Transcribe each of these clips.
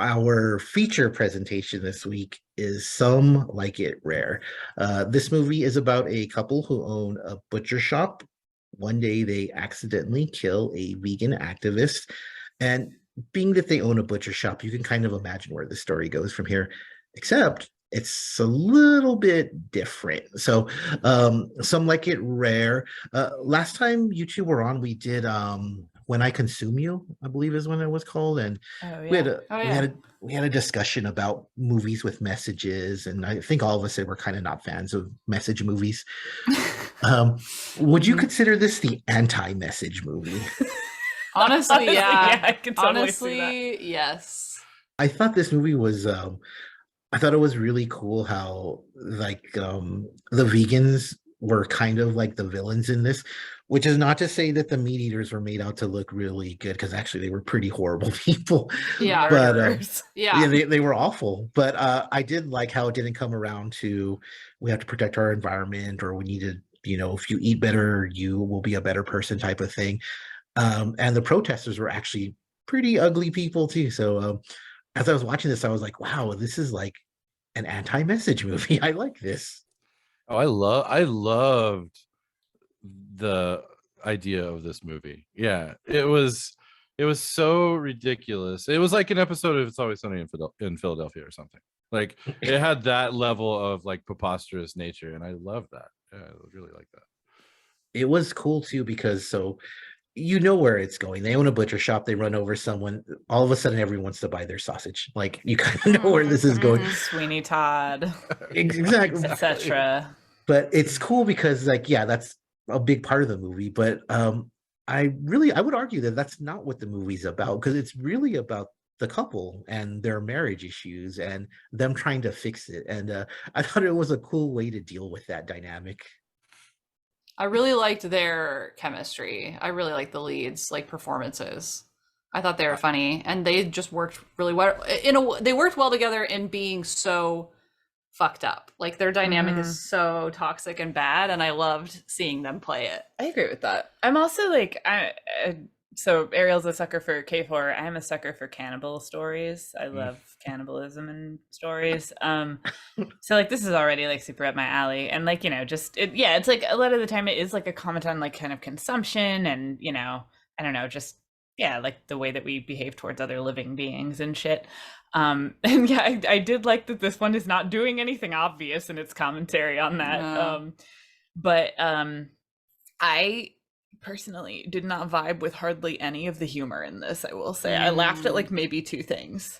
Our feature presentation this week is Some Like It Rare. This movie is about a couple who own a butcher shop. One day they accidentally kill a vegan activist. And being that they own a butcher shop, you can kind of imagine where the story goes from here, except it's a little bit different. Some Like It Rare. Last time you two were on, we did When I Consume You, I believe is when it was called. And Oh we had yeah. a Oh we had yeah. a we had a discussion about movies with messages, and I think all of us said we're kind of not fans of message movies. Would you Mhm. consider this the anti-message movie? Honestly, Yeah, yeah. I can totally see that. Honestly, yes. I thought this movie was I thought it was really cool how the vegans were kind of like the villains in this, which is not to say that the meat eaters were made out to look really good, because actually they were pretty horrible people. Yeah. But Murderers. yeah, Yeah. they were awful. But I did like how it didn't come around to we have to protect our environment, or we need to, if you eat better, you will be a better person type of thing. And the protesters were actually pretty ugly people too. So as I was watching this, I was like, wow, this is like an anti-message movie. I like this. Oh, I loved the idea of this movie. Yeah, it was so ridiculous. It was like an episode of It's Always Sunny in Philadelphia or something. Like it had that level of like preposterous nature, and I love that. Yeah, I really like that. It was cool too because you know where it's going. They own a butcher shop. They run over someone. All of a sudden, everyone wants to buy their sausage. Like you kind of know where this is going. Sweeney Todd, Exactly. etc. But it's cool because, like, yeah, that's a big part of the movie. But I would argue that that's not what the movie's about, because it's really about the couple and their marriage issues and them trying to fix it. And I thought it was a cool way to deal with that dynamic. I really liked their chemistry. I really liked the leads, like performances. I thought they were funny, and they just worked really well. They worked well together in being so fucked up. Like their dynamic is so toxic and bad, and I loved seeing them play it. I agree with that. I'm also like, so Ariel's a sucker for cave horror. I'm a sucker for cannibal stories. I love cannibalism and stories. So like this is already like super up my alley, and like it's like a lot of the time it is like a comment on like kind of consumption and I don't know, just yeah, like the way that we behave towards other living beings and shit. And yeah, I did like that this one is not doing anything obvious in its commentary on that. No. But I personally did not vibe with hardly any of the humor in this, I will say. I laughed at like maybe two things.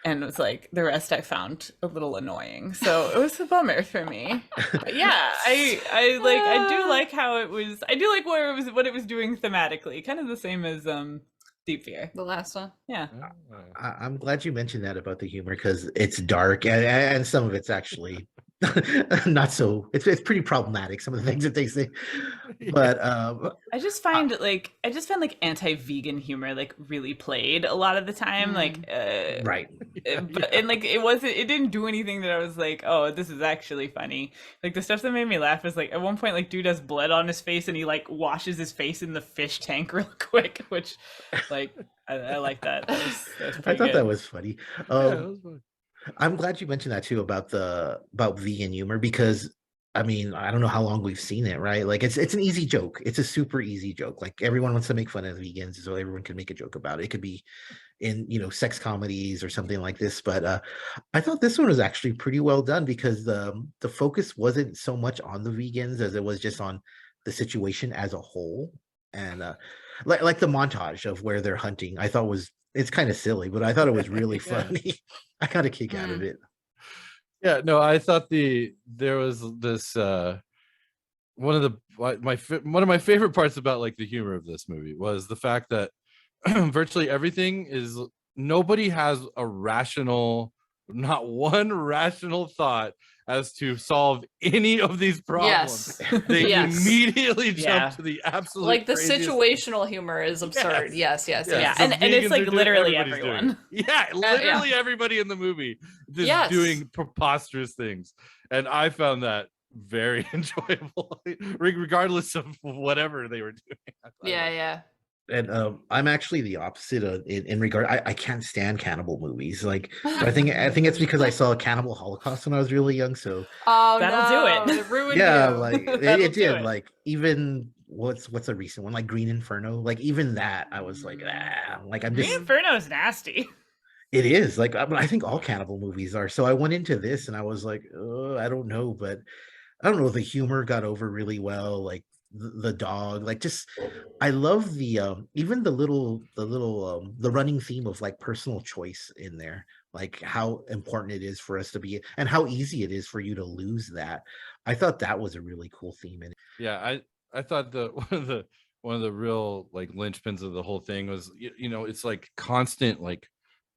And it was like the rest I found a little annoying. So it was a bummer for me. But yeah, I do like how it was. I do like what it was doing thematically. Kind of the same as Deep Fear. The last one. Yeah. I'm glad you mentioned that about the humor, because it's dark and some of it's actually not so. It's pretty problematic, some of the things that they say. But I just find like anti-vegan humor like really played a lot of the time. Like right. But and like it didn't do anything that I was like, oh, this is actually funny. Like the stuff that made me laugh is like at one point like dude has blood on his face and he like washes his face in the fish tank real quick, which like I like that. That was I thought good. that was funny. Yeah, that was fun. I'm glad you mentioned that too about vegan humor, because I mean, I don't know how long we've seen it, right? Like it's an easy joke. It's a super easy joke. Like everyone wants to make fun of vegans, so everyone can make a joke about it. It could be in, sex comedies or something like this. But I thought this one was actually pretty well done, because the focus wasn't so much on the vegans as it was just on the situation as a whole. And like the montage of where they're hunting, I thought it's kind of silly, but I thought it was really Yeah. funny. I got a kick out of it. Yeah, no, I thought there was this one of my favorite parts about like the humor of this movie was the fact that virtually everything is, nobody has not one rational thought as to solve any of these problems. Yes. They Yes. immediately jump Yeah. to the absolute Like the craziest- situational humor is absurd. Yes, yes, Yeah, yes. Yeah, the and it's vegans like are doing- literally everybody's doing everyone. it. Yeah, literally everybody in the movie is Yes. doing preposterous things, and I found that very enjoyable, regardless of whatever they were doing. I thought it Yeah, was- yeah. And I'm actually the opposite in regard. I can't stand cannibal movies. Like, but I think it's because I saw Cannibal Holocaust when I was really young. So Oh That'll do it. no, it ruined yeah, you. like That'll it do did. it. Like even what's a recent one, like Green Inferno. Like even that, I was like, like I'm Green just. Inferno is nasty. It is like I think all cannibal movies are. So I went into this and I was like, I don't know, but I don't know. The humor got over really well. Like the dog, like just I love the even the running theme of like personal choice in there, like how important it is for us to be and how easy it is for you to lose that. I thought that was a really cool theme in it. Yeah, I thought the one of the real like linchpins of the whole thing was it's like constant like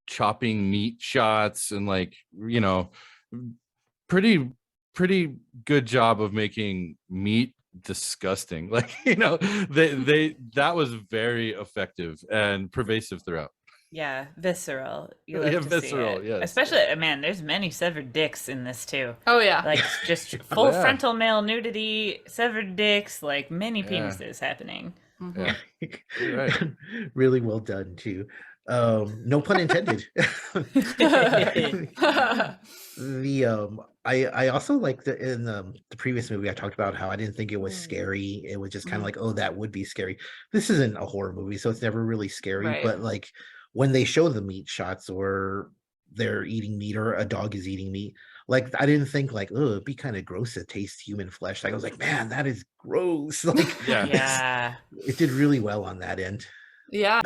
chopping meat shots and like pretty pretty good job of making meat disgusting. Like they that was very effective and pervasive throughout. Yeah, visceral. You Yeah, love to visceral, see it. yes. Especially, man, there's many severed dicks in this too. Oh yeah. Like just full Yeah. frontal male nudity, severed dicks, like many Yeah. penises happening. Mhm. Yeah. You're right. Really well done too. No pun intended. I also like in the previous movie I talked about how I didn't think it was scary. It was just kind of like, oh, that would be scary. This isn't a horror movie, so it's never really scary. Right. But like when they show the meat shots or they're eating meat or a dog is eating meat, like I didn't think like, oh, it'd be kind of gross to taste human flesh. Like I was like, man, that is gross. Like Yeah. Yeah. it did really well on that end. Yeah.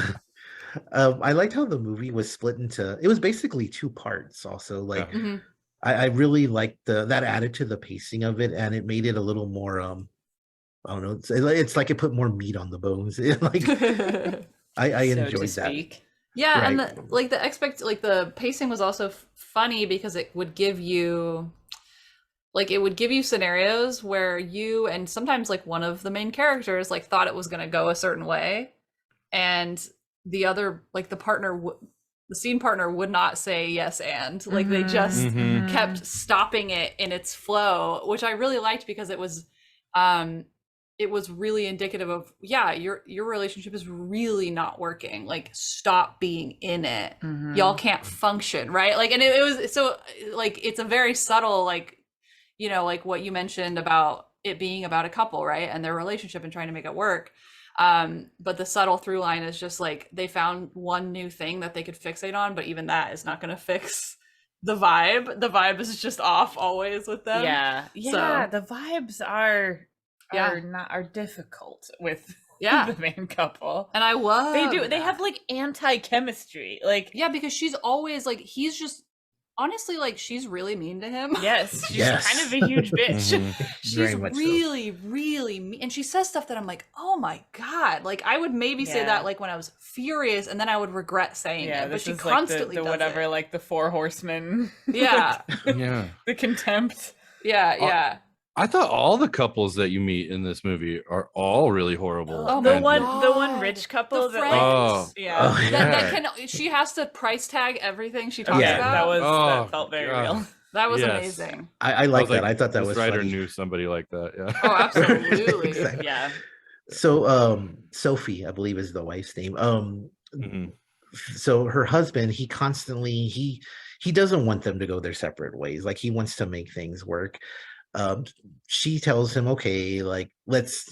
I liked how the movie was split into. It was basically two parts. Also, like Mhm. I really liked that added to the pacing of it, and it made it a little more. I don't know. It's like it put more meat on the bones. Like I So to enjoyed that. speak. Yeah, and Right. the pacing was also funny because it would give you scenarios where you and sometimes like one of the main characters like thought it was going to go a certain way, and the other like the scene partner would not say yes, and like they just Mhm. kept stopping it in its flow, which I really liked because it was really indicative of, yeah, your relationship is really not working. Like, stop being in it. Mhm. Y'all can't function, right? Like, and it was so like it's a very subtle, like, like what you mentioned about it being about a couple, right? And their relationship and trying to make it work. But the subtle through line is just like they found one new thing that they could fixate on, but even that is not going to fix the vibe. The vibe is just off always with them. Yeah. Yeah. So- The vibes are Yeah. are difficult with Yeah. the main couple. And I love They have like anti-chemistry. Like yeah, because she's always like he's just honestly like she's really mean to him. yes, she's Yes. kind of a huge bitch. Mhm. She's Very much so. really, really mean. And she says stuff that I'm like, oh my God. Like I would maybe say Yeah. that like when I was furious and then I would regret saying Yeah, it. But this she is constantly like the does whatever, it. like the four horsemen. Yeah. Yeah. The contempt. Yeah, yeah. I thought all the couples that you meet in this movie are all really horrible. Oh the my one God. rich couple The that friends. Oh. yeah. Oh, That Yeah. can she has to price tag everything she talks Yeah. about. That felt very God. real. That was Yes. amazing. I like was that. I thought that this was writer funny. knew somebody like that. Yeah. Oh, absolutely. Exactly. Yeah. So Sophie, I believe is the wife's name. Mhm. So her husband, he constantly he doesn't want them to go their separate ways. Like he wants to make things work. She tells him, okay, like let's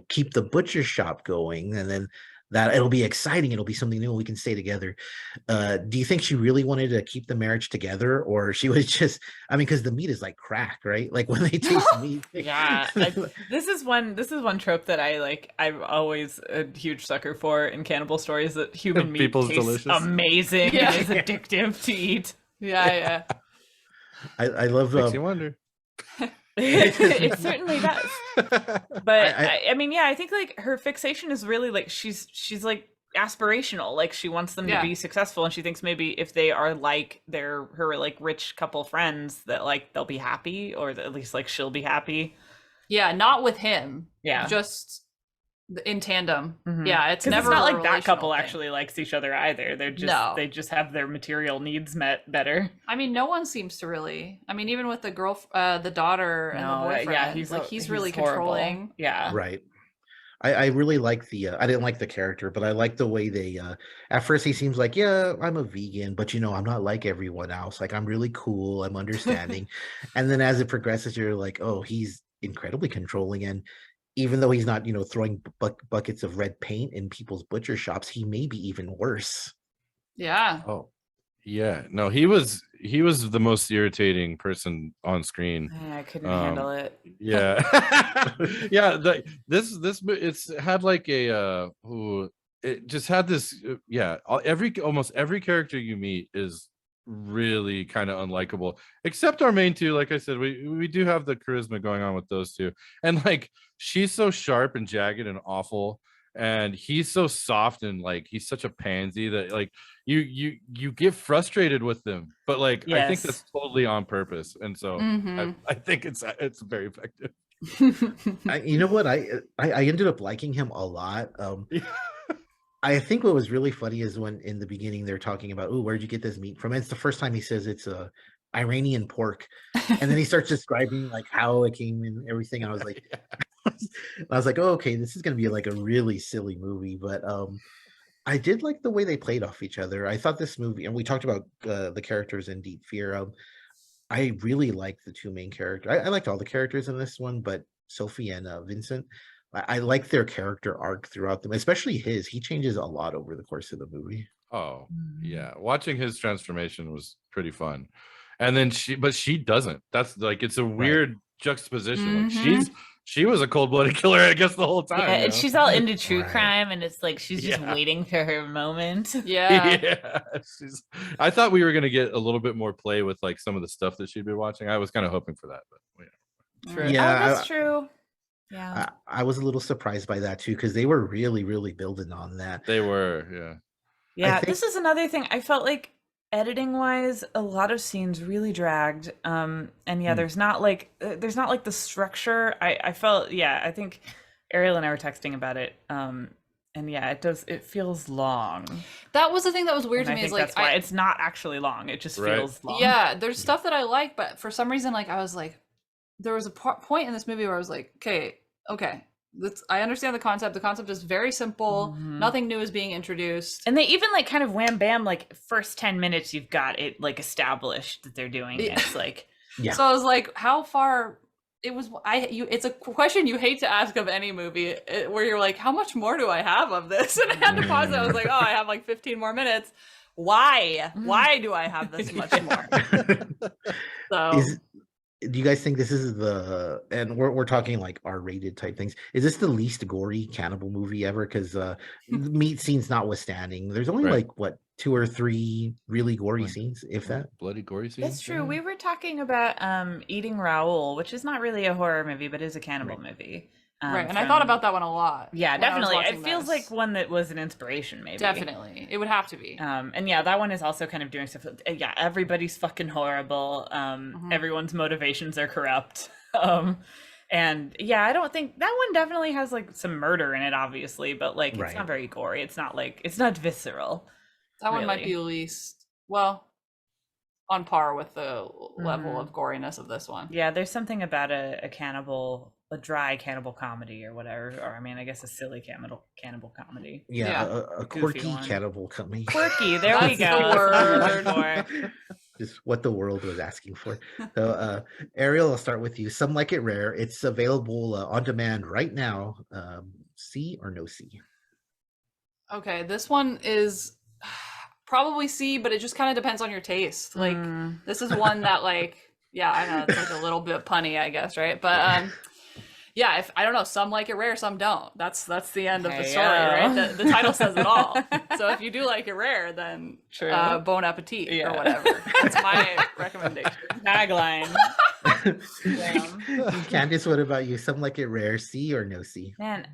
keep the butcher shop going, and then that it'll be exciting, it'll be something new, we can stay together. Do you think she really wanted to keep the marriage together, or she was just, I mean, because the meat is like crack, right? Like when they taste meat. Yeah, this is one trope that I like. I'm always a huge sucker for in cannibal stories, that human meat People's tastes delicious. amazing Yeah. and is addictive to eat. Yeah, yeah. I love Makes you wonder. It certainly does. But I- I mean, yeah, I think like her fixation is really like she's like aspirational. Like she wants them Yeah. to be successful, and she thinks maybe if they are like her like rich couple friends, that like they'll be happy, or that at least like she'll be happy. Yeah, not with him. Yeah. Just in tandem. Mhm. Yeah, it's 'Cause never it's not a like that couple relational thing. actually likes each other either. They're just No. they just have their material needs met better. I mean, no one seems to really. I mean, even with the girl, the daughter and the boyfriend, yeah, he's really horrible. controlling. Yeah. right. I really like the I didn't like the character, but I like the way they at first he seems like, yeah, I'm a vegan, but I'm not like everyone else. Like I'm really cool, I'm understanding. And then as it progresses, you're like, oh, he's incredibly controlling. And even though he's not, throwing buckets of red paint in people's butcher shops, he may be even worse. Yeah. Oh, yeah. No, he was the most irritating person on screen. I couldn't handle it. Yeah. Yeah, it's had like a who it just had this yeah, almost every character you meet is really kind of unlikable, except our main two. Like I said, we do have the charisma going on with those two, and like she's so sharp and jagged and awful, and he's so soft and like he's such a pansy that like you get frustrated with them, but like I think that's Yes. totally on purpose, and so Mhm. I think it's very effective. You know what? I ended up liking him a lot. I think what was really funny is when in the beginning they're talking about, oh, where'd you get this meat from? And it's the first time he says it's a Iranian pork, and then he starts describing like how it came and everything. And I was like, oh, okay, this is gonna be like a really silly movie, but I did like the way they played off each other. I thought this movie, and we talked about the characters in Deep Fear. I really liked the two main characters. I liked all the characters in this one, but Sophie and Vincent, I like their character arc throughout them, especially his. He changes a lot over the course of the movie. Oh, yeah. Watching his transformation was pretty fun. And then she doesn't. That's like it's a weird juxtaposition. Like she was a cold-blooded killer, I guess, the whole time. Yeah, and she's all into true Right. crime, and it's like she's just waiting for her moment. Yeah. Yeah. I thought we were gonna get a little bit more play with like some of the stuff that she'd be watching. I was kind of hoping for that, but yeah. True. Yeah, Oh, that's true. Yeah. I was a little surprised by that too, because they were really, really building on that. They were, yeah. Yeah, think- this is another thing. I felt like editing wise, a lot of scenes really dragged. And yeah, there's not like the structure. I felt, yeah, I think Ariel and I were texting about it. And yeah, it feels long. That was the thing that was weird And to I me. think Is like that's why it's not actually long. It just Right. feels long. yeah, there's stuff that I like, but for some reason, like I was like, there was a point in this movie where I was like, okay, I understand the concept. The concept is very simple. Nothing new is being introduced. And they even like kind of wham bam, like first 10 minutes you've got it like established that they're doing it. It's like Yeah. So I was like, how far? It's a question you hate to ask of any movie, where you're like, how much more do I have of this? And I had to pause it. I was like, oh, I have like 15 more minutes. Why? Why do I have this much more? So Do you guys think this is and we're talking like R-rated type things? Is this the least gory cannibal movie ever? Because meat scenes notwithstanding, there's only Right. like 2 or 3 really gory Like, scenes, if that. Bloody gory scenes. That's true. We were talking about Eating Raoul, which is not really a horror movie, but is a cannibal movie. right, and I thought about that one a lot. Yeah, when I was definitely. It watching feels this. like one that was an inspiration, maybe. Definitely, it would have to be. And yeah, that one is also kind of doing stuff. Yeah, everybody's fucking horrible. Everyone's motivations are corrupt. And yeah, I don't think that one definitely has like some murder in it, obviously, but like it's Right. not very gory. It's not visceral. That one might really. be least, well, on par with the level of goriness of this one. Yeah, there's something about a dry cannibal comedy or whatever, or I mean, I guess a silly cannibal comedy. Yeah, Yeah. a Goofy quirky one. cannibal company. Quirky, there we That's go. the That's what we're word. looking for. Just what the world was asking for. So, Ariel, I'll start with you. Some Like It Rare. It's available on demand right now. C or no C? Okay, this one is probably C, but it just kind of depends on your taste. Like, this is one that, like, yeah, I know it's like a little bit punny, I guess, right? But yeah, if I don't know, some like it rare, some don't. That's the end of the story, right? The title says it all. So if you do like it rare, then True. bon appetit Yeah. or whatever. That's my recommendation. Tagline. Damn. Candace, what about you? Some Like It Rare, C or no C? Man,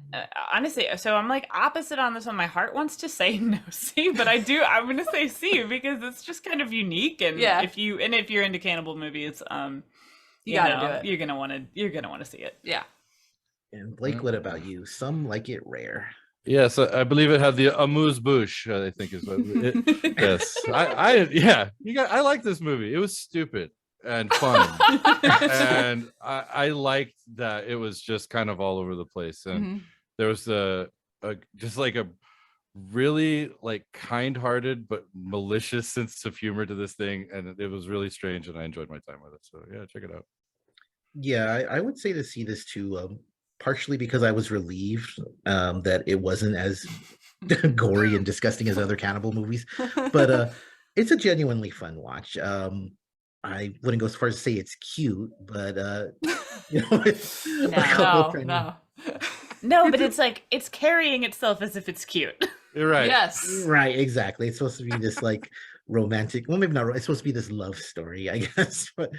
honestly, so I'm like opposite on this one. My heart wants to say no C, but I'm gonna say C because it's just kind of unique. And Yeah. if you're into cannibal movies, You gotta do it. You're gonna want to see it. Yeah. And Blake, what about you? Some Like It Rare. Yes, I believe it had the amuse bouche. I think is what it. Yes, I like this movie. It was stupid and fun, and I liked that it was just kind of all over the place. And there was a just like a really like kind-hearted but malicious sense of humor to this thing, and it was really strange, and I enjoyed my time with it. So yeah, check it out. Yeah, I would say to see this too, partially because I was relieved that it wasn't as gory and disgusting as other cannibal movies, but it's a genuinely fun watch. I wouldn't go as far as to say it's cute, but it's a couple of No. No, but it's like it's carrying itself as if it's cute. You're right. Yes. right, exactly. It's supposed to be this like romantic, well, maybe not. It's supposed to be this love story, I guess. But